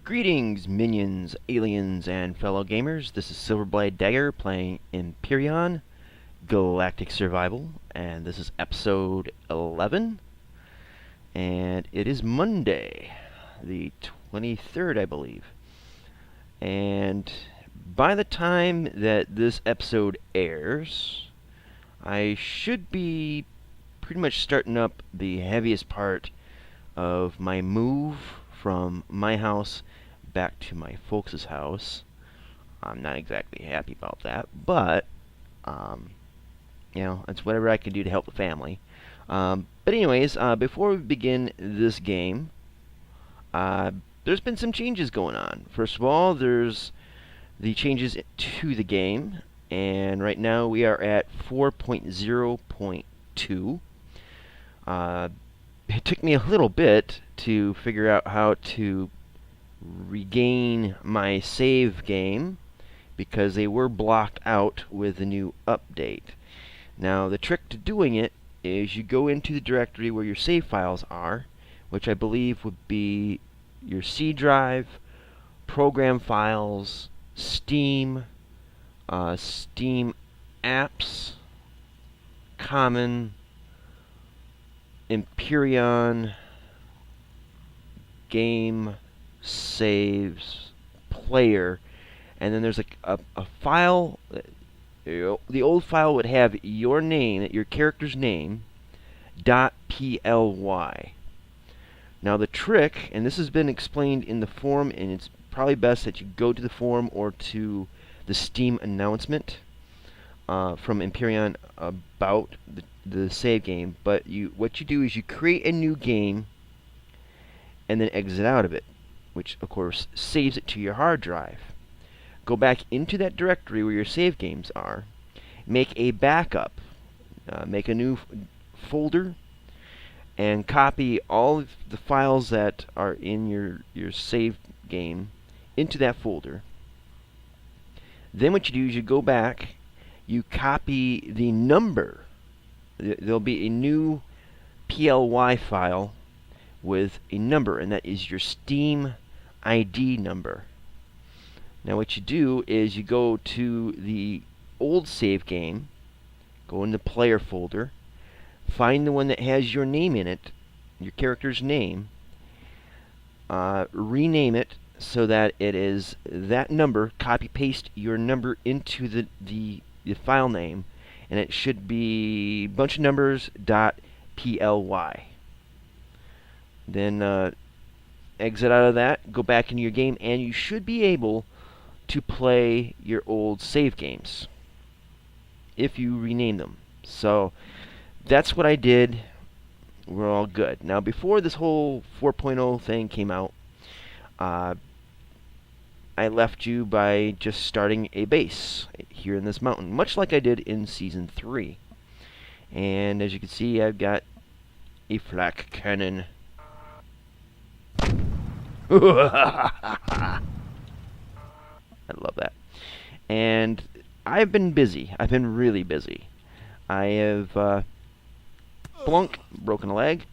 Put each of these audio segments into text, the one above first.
Greetings, minions, aliens, and fellow gamers. This is Silverblade Dagger playing Empyrion Galactic Survival, and this is episode 11. And it is Monday, the 23rd, I believe. And by the time that this episode airs, I should be pretty much starting up the heaviest part of my move from my house back to my folks' house. I'm not exactly happy about that, but it's whatever I can do to help the family. But anyways, before we begin this game, there's been some changes going on. First of all, there's the changes to the game, and right now we are at 4.0.2. It took me a little bit to figure out how to regain my save game because they were blocked out with the new update. Now, the trick to doing it is you go into the directory where your save files are, which I believe would be your C drive, program files, Steam, Steam apps, common, Empyrion, game, saves, player, and then there's a file. The old file would have your name, your character's name, .ply. Now the trick, and this has been explained in the forum, and it's probably best that you go to the forum or to the Steam announcement from Empyrion about the save game. But what you do is you create a new game and then exit out of it, which of course saves it to your hard drive. Go back into that directory where your save games are, make a backup, make a new folder, and copy all of the files that are in your save game into that folder. Then what you do is you go back, you copy the number. There'll be a new PLY file with a number, and that is your Steam ID number. Now what you do is you go to the old save game, go in the player folder, find the one that has your name in it, your character's name, rename it so that it is that number, copy paste your number into the file name, and it should be bunch of numbers .ply. Then exit out of that, go back into your game, and you should be able to play your old save games if you rename them. So that's what I did. We're all good. Now, before this whole 4.0 thing came out, I left you by just starting a base here in this mountain, much like I did in Season 3. And as you can see, I've got a flak cannon. I love that. And I've been busy. I've been really busy. I have broken a leg.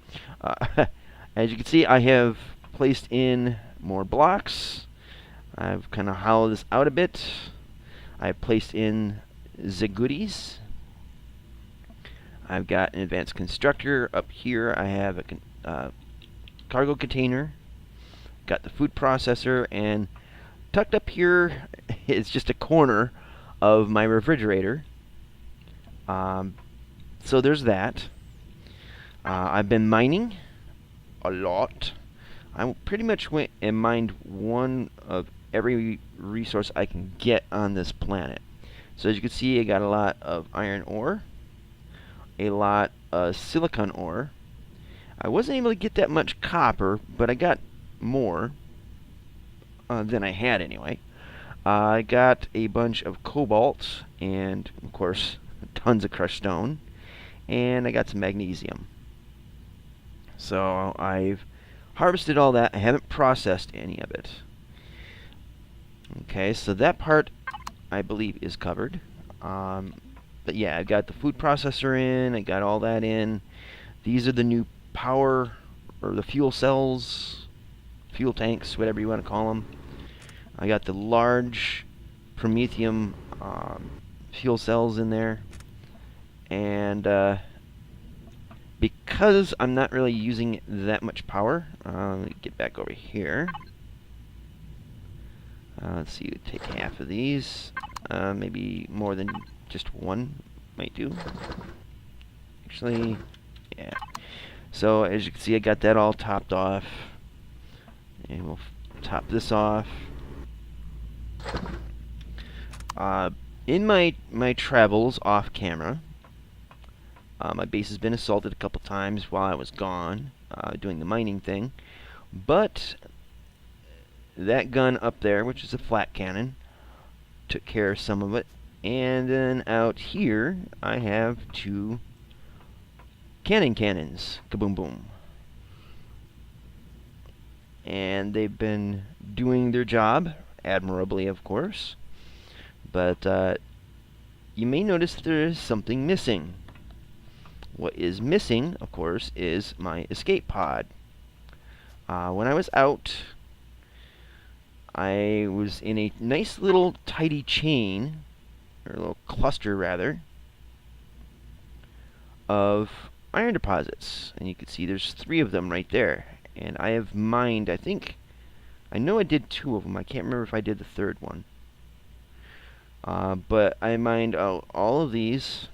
As you can see, I have placed in more blocks. I've kind of hollowed this out a bit. I've placed in the goodies. I've got an advanced constructor up here. I have a cargo container. Got the food processor, and tucked up here is just a corner of my refrigerator. So there's that. I've been mining a lot. I pretty much went and mined one of every resource I can get on this planet. So as you can see, I got a lot of iron ore, a lot of silicon ore. I wasn't able to get that much copper, but I got more than I had anyway. I got a bunch of cobalt and, of course, tons of crushed stone, and I got some magnesium. So I've harvested all that. I haven't processed any of it. Okay, so that part I believe is covered. But yeah, I've got the food processor in. I got all that in. These are the new power or the fuel cells fuel tanks, whatever you want to call them. I got the large Promethium fuel cells in there, and because I'm not really using that much power, let me get back over here. Let's see, take half of these, maybe more than just one might do. Actually, yeah. So as you can see, I got that all topped off, and we'll top this off. In my travels off camera, my base has been assaulted a couple times while I was gone, doing the mining thing, but that gun up there, which is a flat cannon, took care of some of it. And then out here, I have two cannons. Kaboom boom. And they've been doing their job, admirably of course. But you may notice that there is something missing. What is missing, of course, is my escape pod. When I was out, I was in a nice little tidy chain, or a little cluster rather, of iron deposits. And you can see there's 3 of them right there. And I have mined, I know I did 2 of them. I can't remember if I did the 3rd one. But I mined out all of these.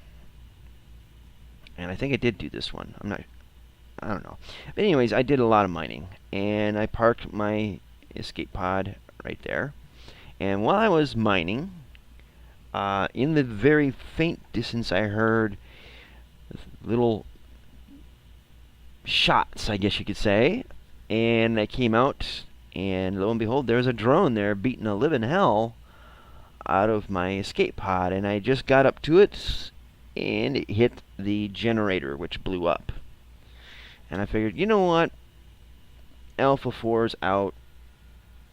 And I think I did do this one. I don't know. But anyways, I did a lot of mining. And I parked my escape pod right there. And while I was mining, in the very faint distance I heard little shots, I guess you could say. And I came out, and lo and behold, there was a drone there beating the living hell out of my escape pod. And I just got up to it, and it hit the generator, which blew up. And I figured, you know what? Alpha 4's out.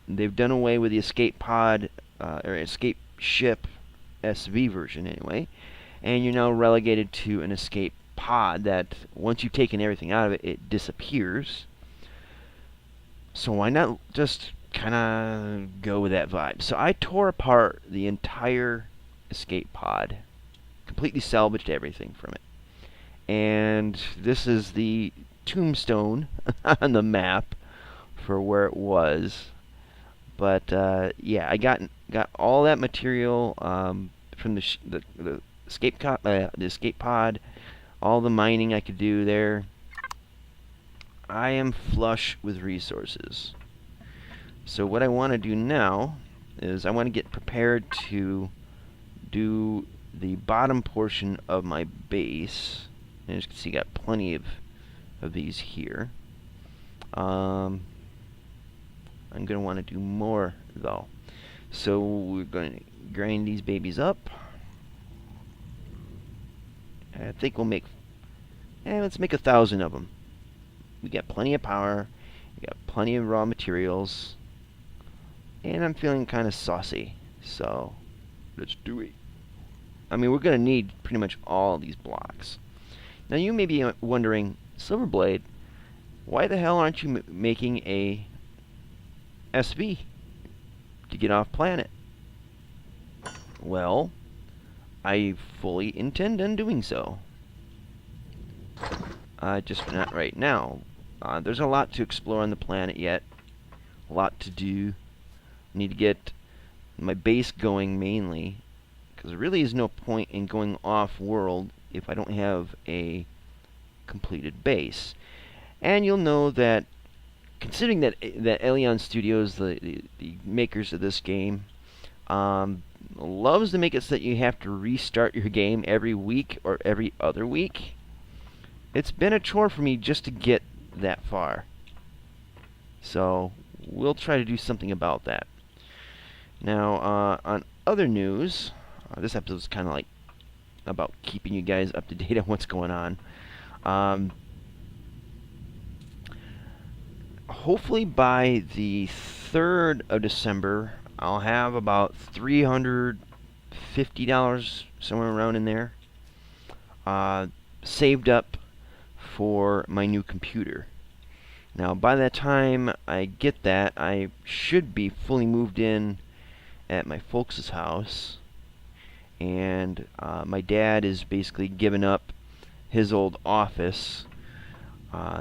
They've done away with the escape pod, or escape ship SV version anyway, and you're now relegated to an escape pod that, once you've taken everything out of it, it disappears. So why not just kind of go with that vibe? So I tore apart the entire escape pod, completely salvaged everything from it. And this is the tombstone on the map for where it was. But yeah, I got all that material from the escape pod, all the mining I could do there. I am flush with resources. So what I want to do now is I want to get prepared to do the bottom portion of my base. And as you can see, got plenty of these here. I'm going to want to do more, though. So we're going to grind these babies up. I think we'll make... let's make 1,000 of them. We got plenty of power. We got plenty of raw materials. And I'm feeling kind of saucy. So, let's do it. I mean, we're going to need pretty much all these blocks. Now, you may be wondering, Silverblade, why the hell aren't you making a SV to get off planet? Well, I fully intend on doing so. Just not right now. There's a lot to explore on the planet yet. A lot to do. Need to get my base going mainly, because there really is no point in going off-world if I don't have a completed base. And you'll know that, considering that Empyrion Studios, the makers of this game, loves to make it so that you have to restart your game every week or every other week, it's been a chore for me just to get that far. So we'll try to do something about that. Now, on other news, this episode is kind of like about keeping you guys up to date on what's going on. Hopefully by the 3rd of December, I'll have about $350, somewhere around in there, saved up for my new computer. Now, by the time I get that, I should be fully moved in at my folks' house, and my dad is basically giving up his old office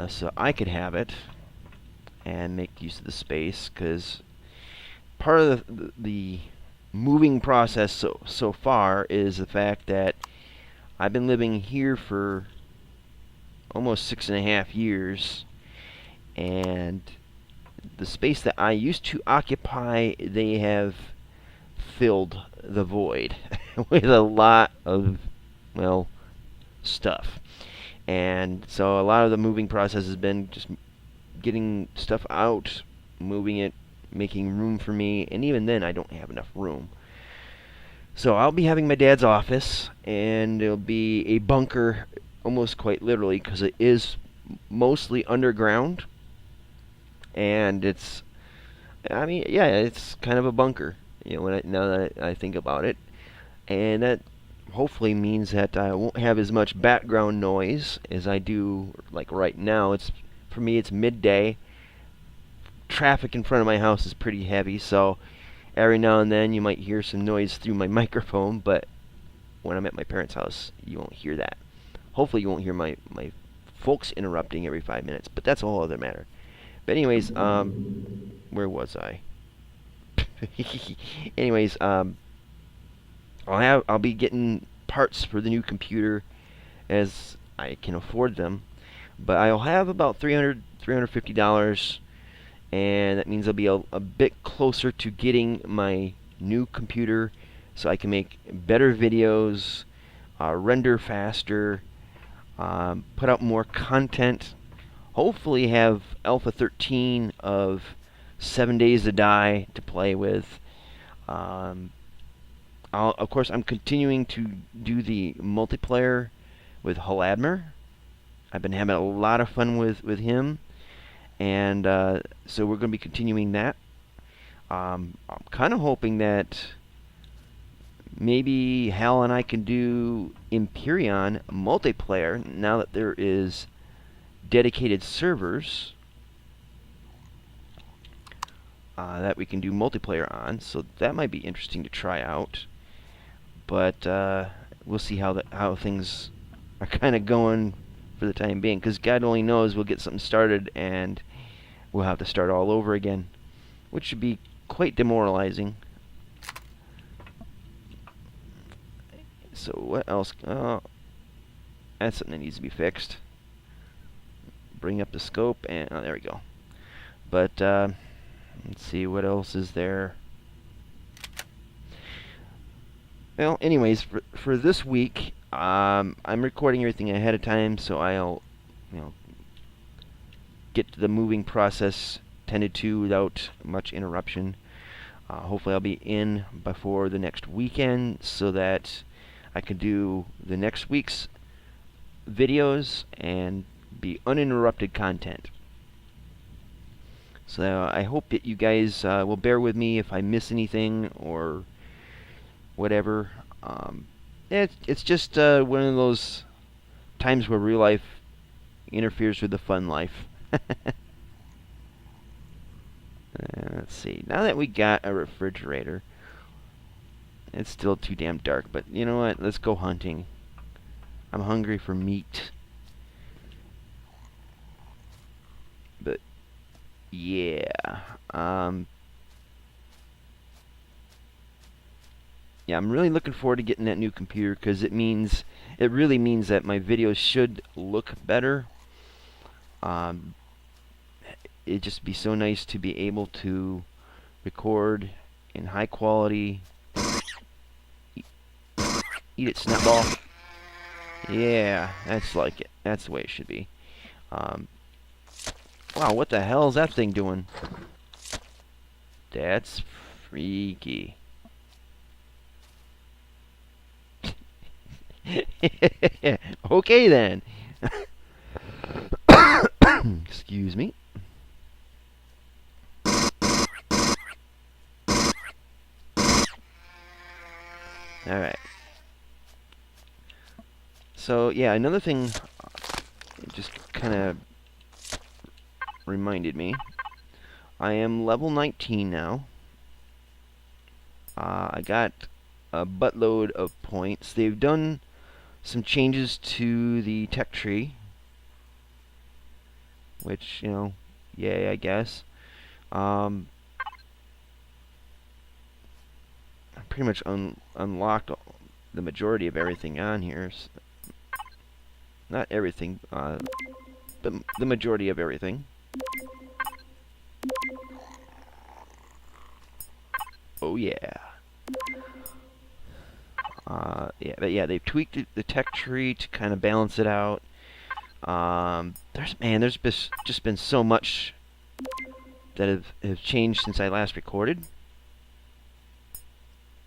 so I could have it and make use of the space, because part of the moving process so far is the fact that I've been living here for almost 6.5 years, and the space that I used to occupy, they have filled the void with a lot of, well, stuff. And so a lot of the moving process has been just getting stuff out, moving it, making room for me, and even then I don't have enough room. So I'll be having my dad's office, and it'll be a bunker, almost quite literally, because it is mostly underground, and it's, I mean, yeah, it's kind of a bunker, now that I think about it. And that hopefully means that I won't have as much background noise as I do, like right now. For me, it's midday. Traffic in front of my house is pretty heavy, so every now and then you might hear some noise through my microphone, but when I'm at my parents' house, you won't hear that. Hopefully you won't hear my folks interrupting every 5 minutes, but that's a whole other matter. But anyways, where was I? Anyways, I'll be getting parts for the new computer as I can afford them, but I'll have about $350, and that means I'll be a bit closer to getting my new computer, so I can make better videos, render faster, put out more content, hopefully have Alpha 13 of 7 Days to Die to play with. Of course, I'm continuing to do the multiplayer with Haladmer. I've been having a lot of fun with him, and so we're going to be continuing that. I'm kind of hoping that maybe Hal and I can do Empyrion multiplayer now that there is dedicated servers that we can do multiplayer on. So that might be interesting to try out. But we'll see how things are kind of going for the time being, because God only knows we'll get something started and we'll have to start all over again, which should be quite demoralizing. So what else? That's something that needs to be fixed. Bring up the scope, and there we go. But let's see, what else is there? Well, anyways, for this week, I'm recording everything ahead of time, so I'll, get to the moving process tended to without much interruption. Hopefully I'll be in before the next weekend so that I can do the next week's videos and be uninterrupted content. So I hope that you guys will bear with me if I miss anything or whatever. It's just one of those times where real life interferes with the fun life. Let's see. Now that we got a refrigerator, it's still too damn dark, but you know what? Let's go hunting. I'm hungry for meat. But yeah, yeah, I'm really looking forward to getting that new computer, because it really means that my videos should look better. It'd just be so nice to be able to record in high quality. Eat it, Snapball. Yeah, that's like it. That's the way it should be. Wow, what the hell is that thing doing? That's freaky. Okay then. Excuse me. Alright. So, yeah, another thing, just kind of reminded me. I am level 19 now. I got a buttload of points. They've done some changes to the tech tree, which, you know, yay, I guess. I pretty much unlocked the majority of everything on here. Not everything, but the majority of everything. Oh yeah. Yeah, they've tweaked the tech tree to kind of balance it out. There's just been so much that have changed since I last recorded.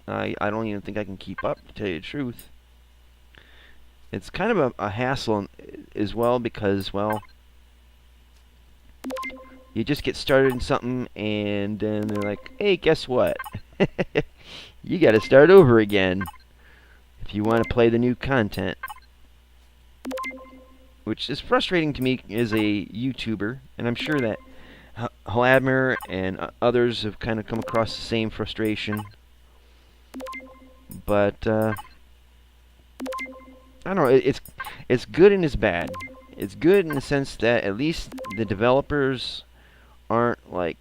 I don't even think I can keep up, to tell you the truth. It's kind of a hassle as well because, well, you just get started in something and then they're like, hey, guess what? You gotta start over again if you want to play the new content. Which is frustrating to me as a YouTuber, and I'm sure that Hladmer and others have kind of come across the same frustration. But I don't know. It's good and it's bad. It's good in the sense that at least the developers aren't like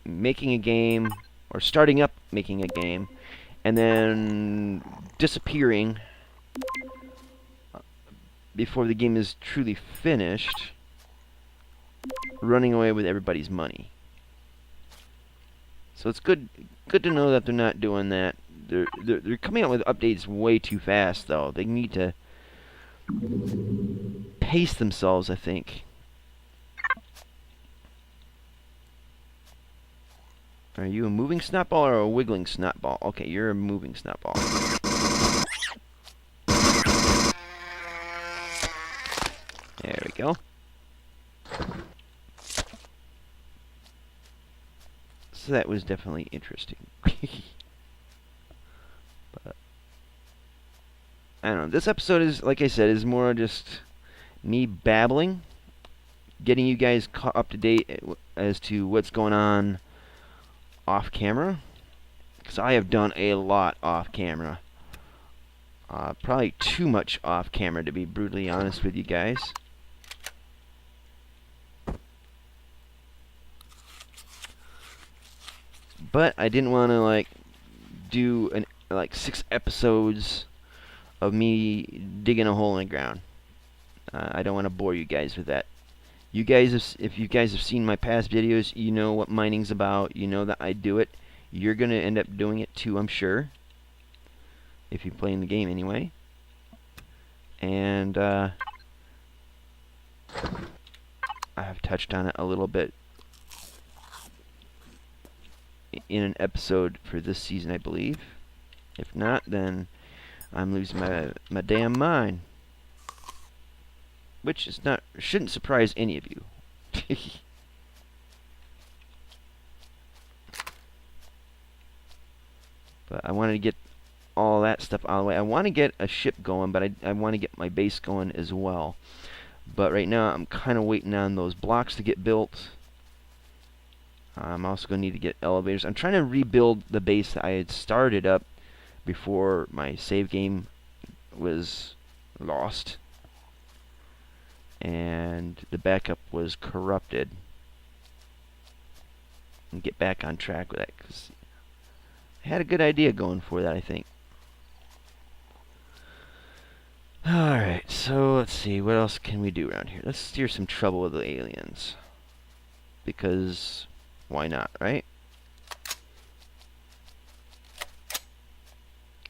making a game or starting up making a game and then disappearing before the game is truly finished, running away with everybody's money. So it's good to know that they're not doing that. They're coming out with updates way too fast, though. They need to pace themselves, I think. Are you a moving snot ball or a wiggling snot ball? Okay, you're a moving snot ball. There we go. So that was definitely interesting. But I don't know. This episode is, like I said, is more just me babbling, getting you guys caught up to date as to what's going on off camera. Because I have done a lot off camera. Probably too much off camera, to be brutally honest with you guys. But I didn't want to like do like 6 episodes of me digging a hole in the ground. I don't want to bore you guys with that. You guys, if you guys have seen my past videos, you know what mining's about. You know that I do it. You're gonna end up doing it too, I'm sure. If you play in the game anyway. And I have touched on it a little bit in an episode for this season, I believe. If not, then I'm losing my damn mind. Which is not shouldn't surprise any of you. But I wanted to get all that stuff out of the way. I want to get a ship going, but I want to get my base going as well. But right now I'm kind of waiting on those blocks to get built. I'm also going to need to get elevators. I'm trying to rebuild the base that I had started up before my save game was lost. And the backup was corrupted. And get back on track with that, because I had a good idea going for that, I think. Alright, so let's see, what else can we do around here? Let's steer some trouble with the aliens. Because why not, right?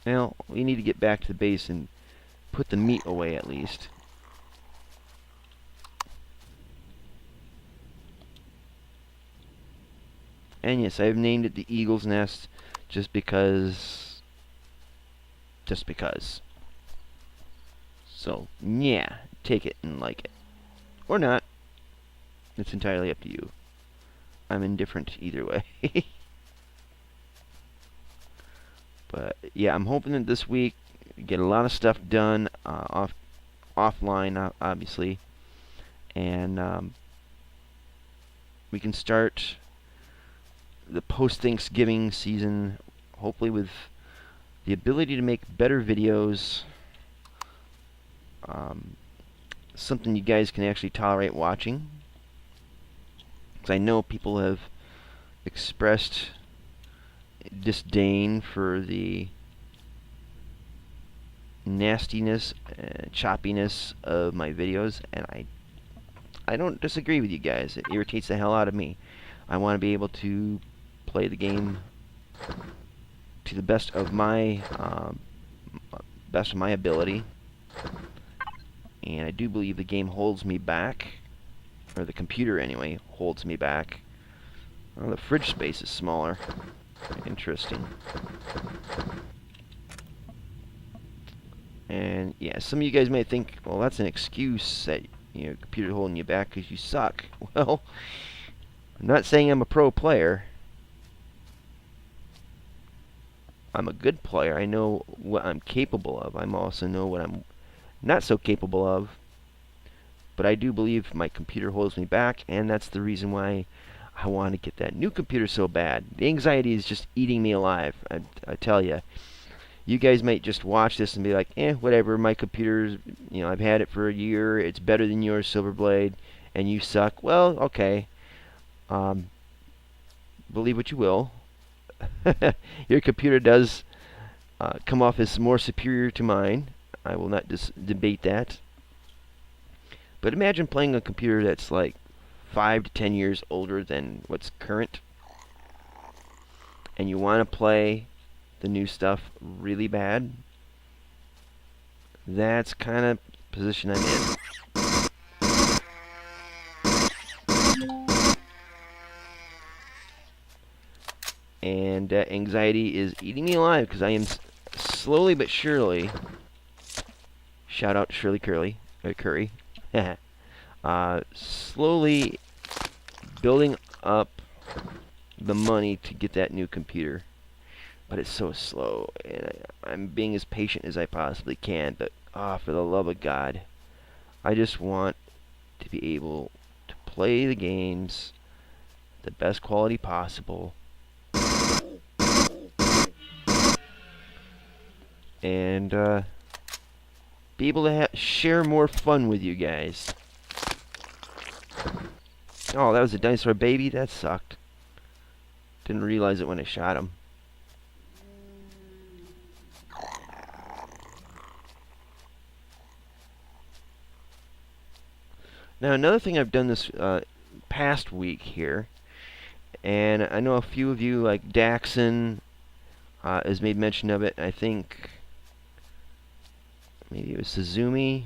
Well, we need to get back to the base and put the meat away at least. And yes, I've named it the Eagle's Nest just because. Just because. So, yeah, take it and like it. Or not. It's entirely up to you. I'm indifferent either way. But yeah, I'm hoping that this week get a lot of stuff done offline, obviously, and we can start the post-Thanksgiving season, hopefully with the ability to make better videos, something you guys can actually tolerate watching. Because I know people have expressed disdain for the nastiness and choppiness of my videos, and I don't disagree with you guys. It irritates the hell out of me. I want to be able to play the game to the best of my ability, and I do believe the game holds me back, or the computer anyway holds me back. Oh, the fridge space is smaller. Interesting. And yeah, some of you guys might think, well, that's an excuse that your computer's holding you back because you suck. Well, I'm not saying I'm a pro player. I'm a good player. I know what I'm capable of. I also know what I'm not so capable of. But I do believe my computer holds me back, and that's the reason why I want to get that new computer so bad. The anxiety is just eating me alive, I tell you. You guys might just watch this and be like, whatever, my computer's, I've had it for a year, it's better than yours, Silverblade, and you suck. Well, okay. Believe what you will. Your computer does come off as more superior to mine. I will not debate that. But imagine playing a computer that's like 5 to 10 years older than what's current, and you want to play the new stuff really bad. That's kind of position I'm in. And anxiety is eating me alive because I am slowly but surely, shout out Shirley Curry, slowly building up the money to get that new computer. But it's so slow, and I'm being as patient as I possibly can, but for the love of God, I just want to be able to play the games the best quality possible, and be able to share more fun with you guys. Oh, that was a dinosaur baby? That sucked. Didn't realize it when I shot him. Now, another thing I've done this past week here, and I know a few of you, like Daxon, has made mention of it. I think maybe it was Suzumi,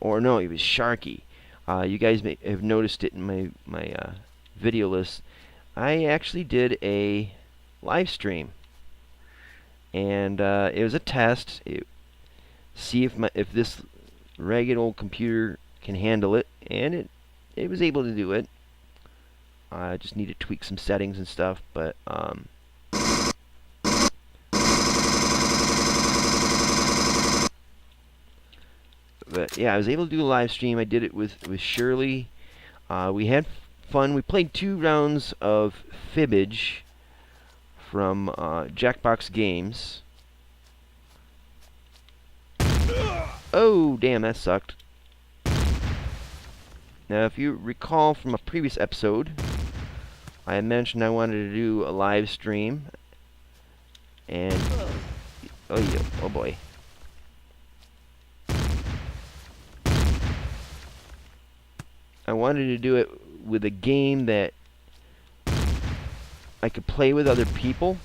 or no, it was Sharky. You guys may have noticed it in my video list. I actually did a live stream, and it was a test. See if this ragged old computer can handle it, and it was able to do it. I just need to tweak some settings and stuff, but yeah, I was able to do a live stream. I did it with Shirley. We had fun. We played 2 rounds of Fibbage from Jackbox Games. Oh, damn, that sucked. Now, if you recall from a previous episode, I had mentioned I wanted to do a live stream, and oh boy. I wanted to do it with a game that I could play with other people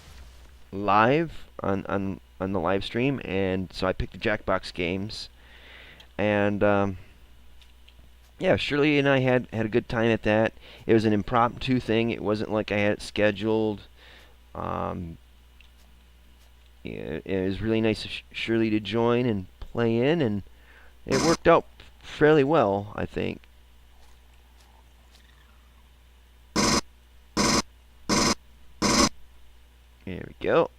live on the live stream, and so I picked the Jackbox Games, and yeah, Shirley and I had a good time at that. It was an impromptu thing. It wasn't like I had it scheduled. Yeah, it was really nice of Shirley to join and play in, and it worked out fairly well, I think. There we go.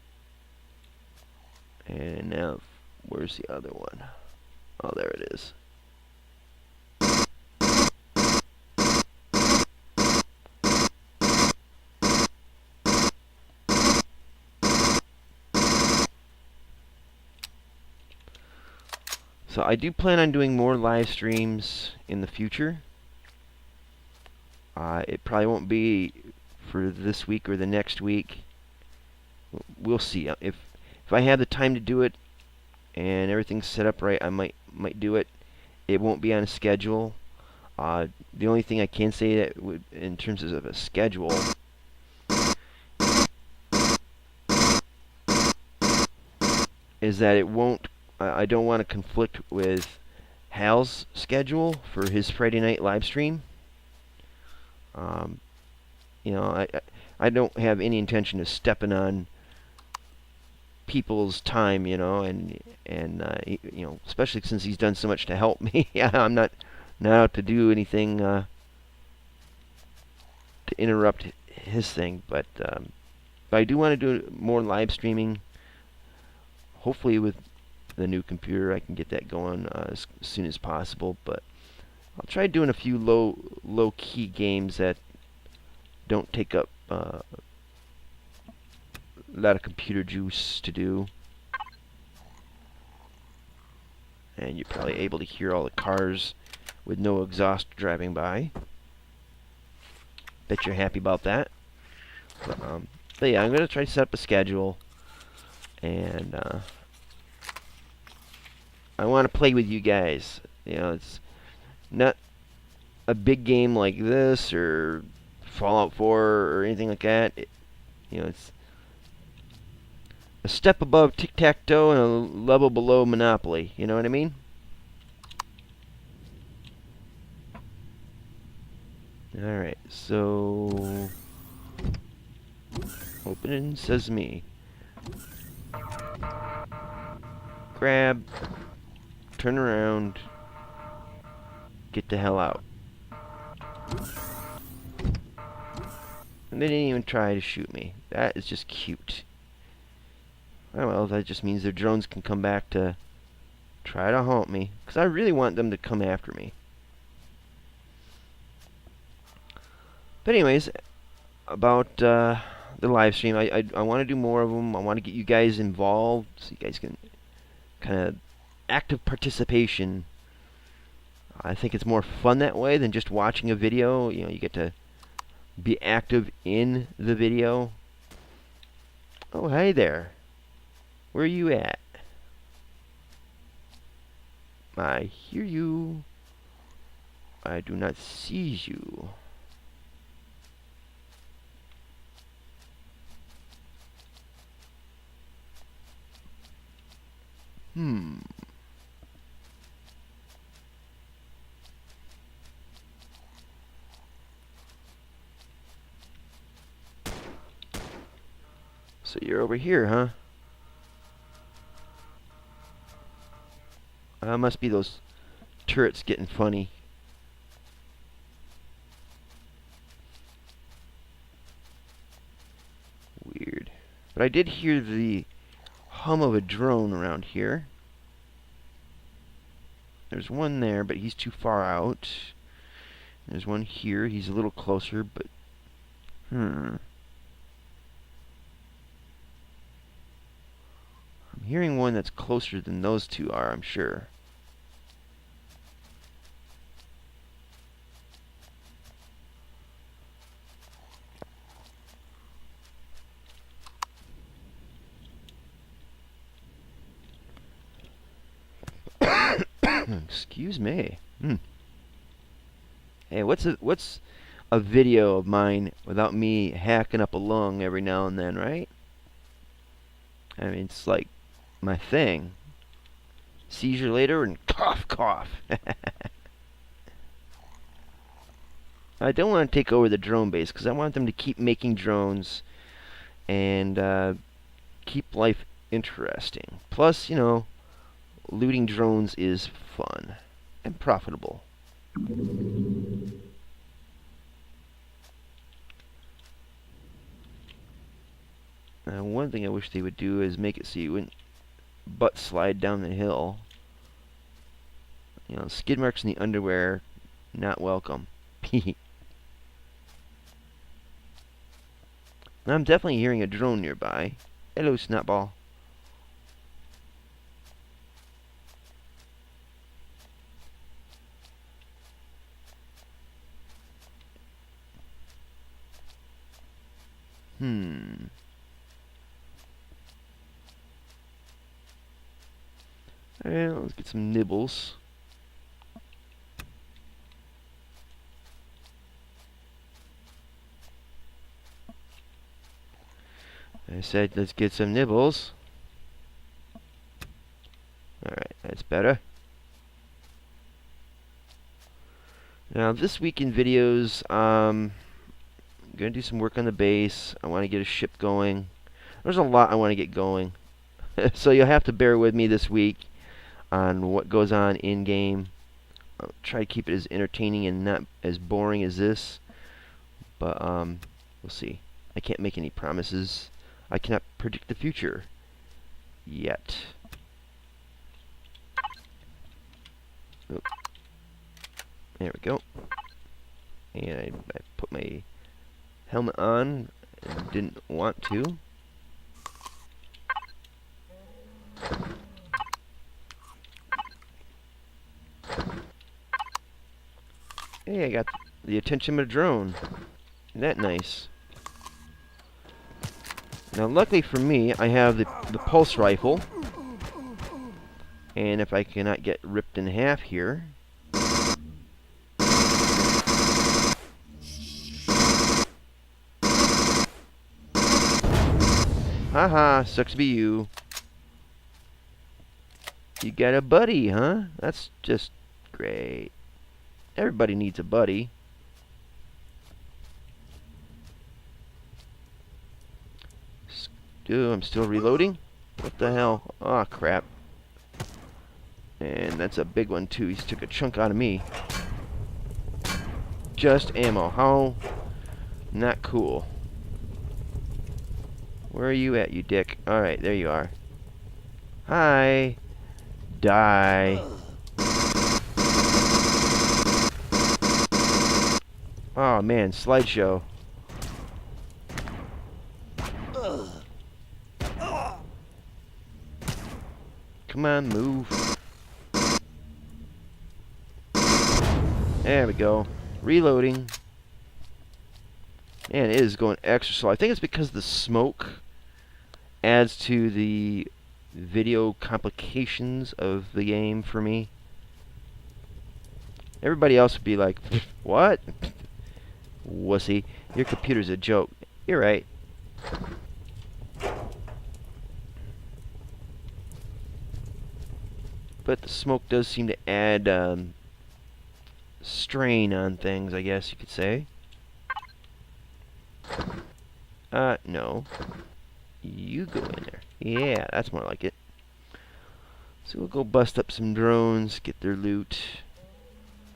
And now, where's the other one? Oh, there it is. So I do plan on doing more live streams in the future. It probably won't be for this week or the next week. We'll see. If I have the time to do it and everything's set up right, I might do it. It won't be on a schedule. The only thing I can say that would, in terms of a schedule, is that it won't. I don't want to conflict with Hal's schedule for his Friday night live stream. You know, I don't have any intention of stepping on people's time, you know, and you know, especially since he's done so much to help me. I'm not out to do anything to interrupt his thing, but I do want to do more live streaming. Hopefully, with the new computer, I can get that going as soon as possible. But I'll try doing a few low key games that don't take up a lot of computer juice to do. And you're probably able to hear all the cars with no exhaust driving by. Bet you're happy about that. But yeah, I'm going to try to set up a schedule. And I want to play with you guys. You know, it's not a big game like this or Fallout 4 or anything like that. You know, it's a step above tic-tac-toe and a level below Monopoly. You know what I mean? Alright, so opening sesame. Grab, turn around, get the hell out. And they didn't even try to shoot me. That is just cute. Oh well, that just means their drones can come back to try to haunt me. Because I really want them to come after me. But anyways, about the live stream, I want to do more of them. I want to get you guys involved so you guys can kind of active participation. I think it's more fun that way than just watching a video. You know, you get to be active in the video. Oh, hey there. Where are you at? I hear you. I do not see you. So you're over here, huh? Must be those turrets getting funny. Weird. But I did hear the hum of a drone around here. There's one there, but he's too far out. There's one here. He's a little closer, but... I'm hearing one that's closer than those two are, I'm sure. Excuse me. Hey, what's a video of mine without me hacking up a lung every now and then, right? I mean, it's like my thing. Seizure later and cough, cough. I don't want to take over the drone base because I want them to keep making drones and keep life interesting. Plus, you know, looting drones is fun and profitable. Now, one thing I wish they would do is make it so you wouldn't butt slide down the hill. You know, skid marks in the underwear, not welcome. I'm definitely hearing a drone nearby. Hello, Snotball. Alright, let's get some nibbles. I said let's get some nibbles. Alright, that's better. Now this week in videos, I'm going to do some work on the base. I want to get a ship going. There's a lot I want to get going. So you'll have to bear with me this week on what goes on in-game. I'll try to keep it as entertaining and not as boring as this. But we'll see. I can't make any promises. I cannot predict the future yet. Oop. There we go. And I put my helmet on and didn't want to. Hey, I got the attention of a drone. Isn't that nice? Now, luckily for me, I have the pulse rifle. And if I cannot get ripped in half here... Haha, sucks to be you. You got a buddy, huh? That's just great. Everybody needs a buddy. Dude, I'm still reloading? What the hell? Aw, crap. And that's a big one, too. He took a chunk out of me. Just ammo. How not cool. Where are you at, you dick? Alright, there you are. Hi. Die. Oh, man. Slideshow. Come on, move. There we go. Reloading. Man, it is going extra slow. I think it's because the smoke adds to the video complications of the game for me. Everybody else would be like, what? Wussy. Your computer's a joke. You're right. But the smoke does seem to add strain on things, I guess you could say. No. You go in there. Yeah, that's more like it. So we'll go bust up some drones, get their loot.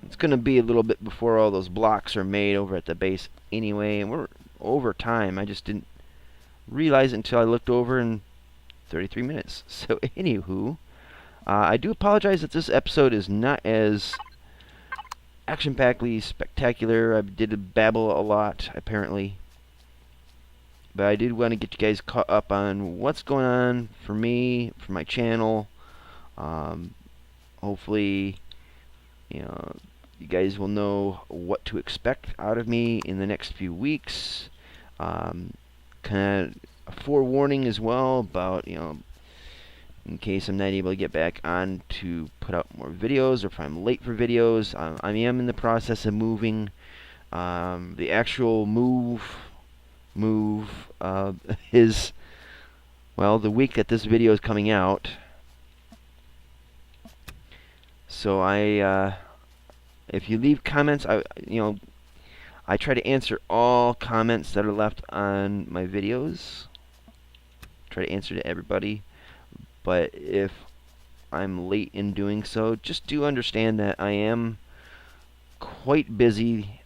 It's going to be a little bit before all those blocks are made over at the base anyway, and we're over time. I just didn't realize it until I looked over in 33 minutes. So anywho, I do apologize that this episode is not as action-packedly spectacular. I did babble a lot, apparently. But I did want to get you guys caught up on what's going on for me, for my channel. Hopefully, you guys will know what to expect out of me in the next few weeks. Kind of a forewarning as well about, in case I'm not able to get back on to put out more videos, or if I'm late for videos. I am in the process of moving. The actual move is, well, the week that this video is coming out. So if you leave comments, I try to answer all comments that are left on my videos. Try to answer to everybody. But if I'm late in doing so, just do understand that I am quite busy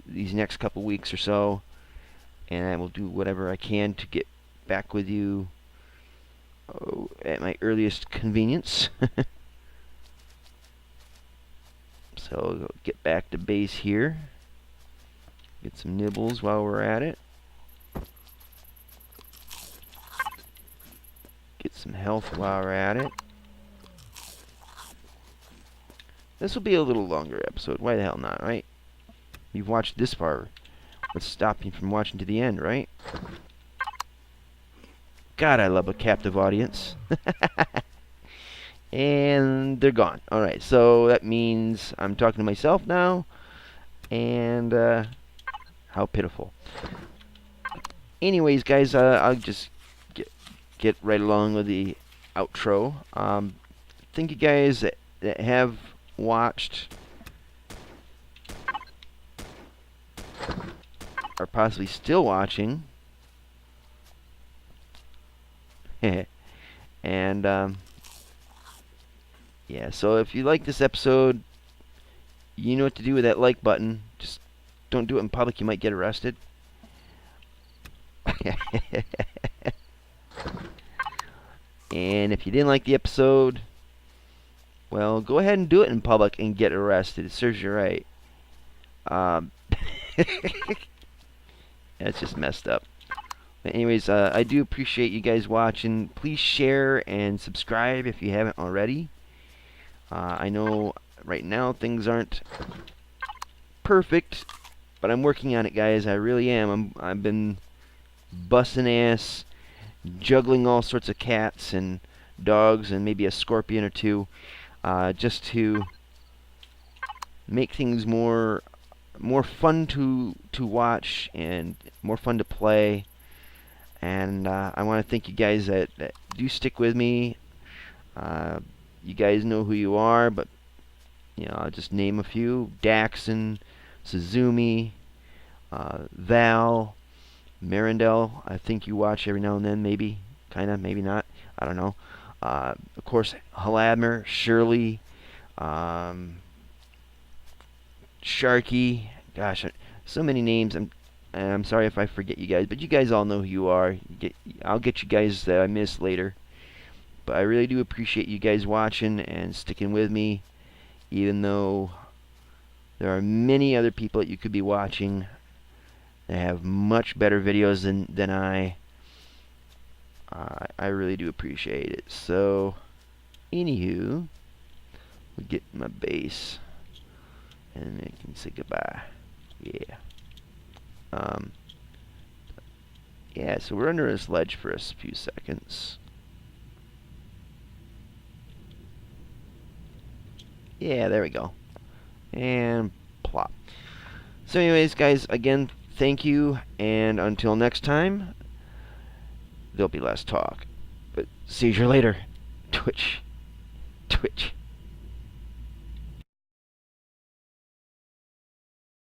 these next couple weeks or so, and I will do whatever I can to get back with you at my earliest convenience. So we'll get back to base here. Get some nibbles while we're at it. Get some health while we're at it. This will be a little longer episode. Why the hell not, right? You've watched this far. What's stopping you from watching to the end, right? God, I love a captive audience. And they're gone. Alright, so that means I'm talking to myself now. And, how pitiful. Anyways, guys, I'll just get right along with the outro. Thank you guys that have watched or possibly still watching. And yeah, so if you like this episode, you know what to do with that like button. Just don't do it in public, you might get arrested. And if you didn't like the episode, well, go ahead and do it in public and get arrested. It serves you right. That's just messed up. But anyways, I do appreciate you guys watching. Please share and subscribe if you haven't already. I know right now things aren't perfect, but I'm working on it, guys. I really am. I've been busting ass, juggling all sorts of cats and dogs and maybe a scorpion or two, just to make things more fun to watch and more fun to play. And I want to thank you guys that do stick with me. You guys know who you are, but you know, I'll just name a few: Daxon, Suzumi, Val, Marindel. I think you watch every now and then, maybe, kinda, maybe not. I don't know. Of course, Haladmer, Shirley, Sharky. Gosh, so many names. I'm sorry if I forget you guys, but you guys all know who you are. I'll get you guys that I missed later. But I really do appreciate you guys watching and sticking with me, even though there are many other people that you could be watching that have much better videos than I. I really do appreciate it. So, anywho, we'll get my base, and I can say goodbye. Yeah. Yeah, so we're under this ledge for a few seconds. Yeah, there we go. And plop. So anyways, guys, again, thank you, and until next time, there'll be less talk. But see you later. Twitch. Twitch.